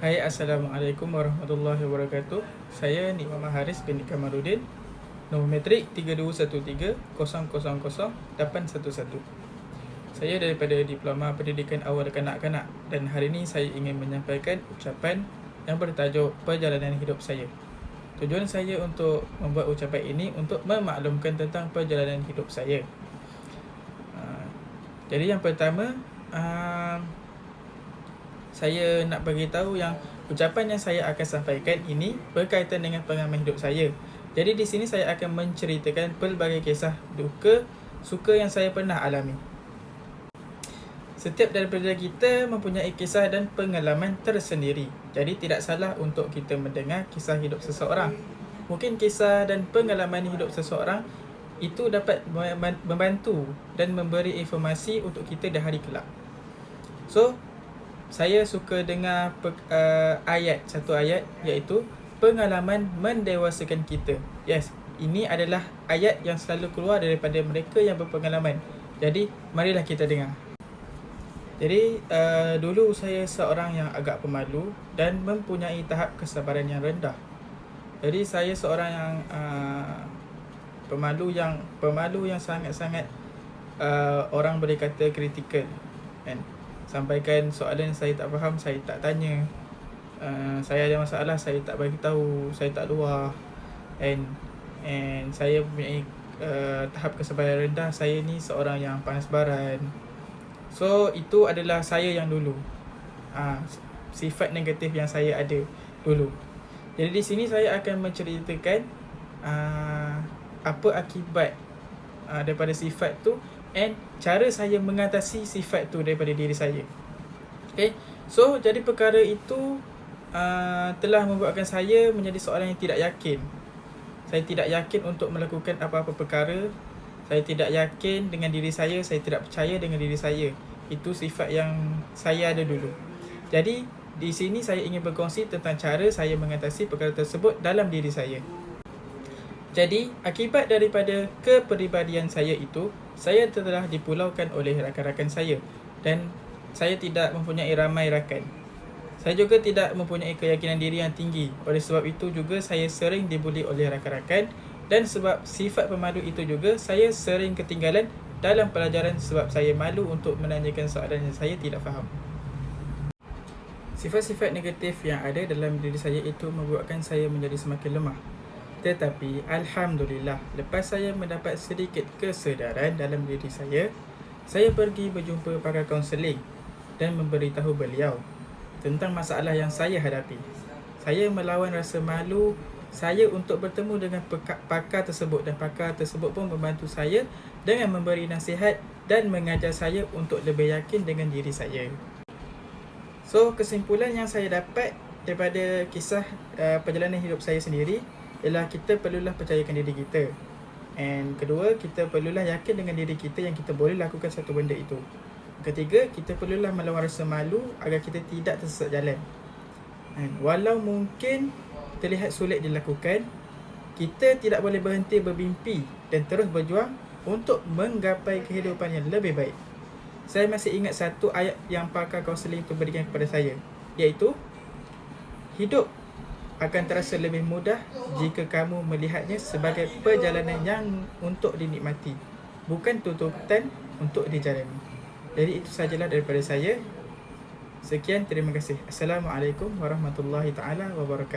Hai, Assalamualaikum warahmatullahi wabarakatuh. Saya Nik Muhammad Haris bin Kamaluddin. Nombor metrik 3213000811. Saya daripada Diploma Pendidikan Awal Kanak-kanak dan hari ini saya ingin menyampaikan ucapan yang bertajuk perjalanan hidup saya. Tujuan saya untuk membuat ucapan ini untuk memaklumkan tentang perjalanan hidup saya. Jadi yang pertama, saya nak bagi tahu yang ucapan yang saya akan sampaikan ini berkaitan dengan pengalaman hidup saya. Jadi di sini saya akan menceritakan pelbagai kisah duka, suka yang saya pernah alami. Setiap daripada kita mempunyai kisah dan pengalaman tersendiri. Jadi tidak salah untuk kita mendengar kisah hidup seseorang. Mungkin kisah dan pengalaman hidup seseorang itu dapat membantu dan memberi informasi untuk kita di hari kelak. So, saya suka dengar satu ayat iaitu pengalaman mendewasakan kita. Yes, ini adalah ayat yang selalu keluar daripada mereka yang berpengalaman. Jadi, marilah kita dengar. Jadi, dulu saya seorang yang agak pemalu dan mempunyai tahap kesabaran yang rendah. Jadi, saya seorang yang pemalu yang sangat-sangat orang boleh kata kritikal, kan? Sampaikan soalan saya tak faham, saya tak tanya. Saya ada masalah, saya tak bagi tahu, saya tak luah. And saya mempunyai tahap kesabaran rendah. Saya ni seorang yang panas baran. So itu adalah saya yang dulu. Sifat negatif yang saya ada dulu. Jadi di sini saya akan menceritakan apa akibat daripada sifat tu and cara saya mengatasi sifat tu daripada diri saya. Okay, so jadi perkara itu telah membuatkan saya menjadi seorang yang tidak yakin. Saya tidak yakin untuk melakukan apa-apa perkara. Saya tidak yakin dengan diri saya tidak percaya dengan diri saya. Itu sifat yang saya ada dulu. Jadi di sini saya ingin berkongsi tentang cara saya mengatasi perkara tersebut dalam diri saya. Jadi, akibat daripada kepribadian saya itu, saya telah dipulaukan oleh rakan-rakan saya dan saya tidak mempunyai ramai rakan. Saya juga tidak mempunyai keyakinan diri yang tinggi. Oleh sebab itu juga saya sering dibuli oleh rakan-rakan dan sebab sifat pemalu itu juga saya sering ketinggalan dalam pelajaran sebab saya malu untuk menanyakan soalan yang saya tidak faham. Sifat-sifat negatif yang ada dalam diri saya itu membuatkan saya menjadi semakin lemah. Tetapi Alhamdulillah, lepas saya mendapat sedikit kesedaran dalam diri saya pergi berjumpa pakar kaunseling dan memberitahu beliau tentang masalah yang saya hadapi. Saya melawan rasa malu saya untuk bertemu dengan pakar tersebut dan pakar tersebut pun membantu saya dengan memberi nasihat dan mengajar saya untuk lebih yakin dengan diri saya. So, kesimpulan yang saya dapat daripada kisah perjalanan hidup saya sendiri ialah kita perlulah percayakan diri kita. And kedua, kita perlulah yakin dengan diri kita yang kita boleh lakukan satu benda itu. Ketiga, kita perlulah melawan rasa malu agar kita tidak tersesat jalan. And walau mungkin terlihat sulit dilakukan, kita tidak boleh berhenti bermimpi dan terus berjuang untuk menggapai kehidupan yang lebih baik. Saya masih ingat satu ayat yang pakar kaunseling itu berikan kepada saya, iaitu hidup akan terasa lebih mudah jika kamu melihatnya sebagai perjalanan yang untuk dinikmati, bukan tuntutan untuk dijalani. Jadi itu sajalah daripada saya. Sekian, terima kasih. Assalamualaikum warahmatullahi taala wabarakatuh.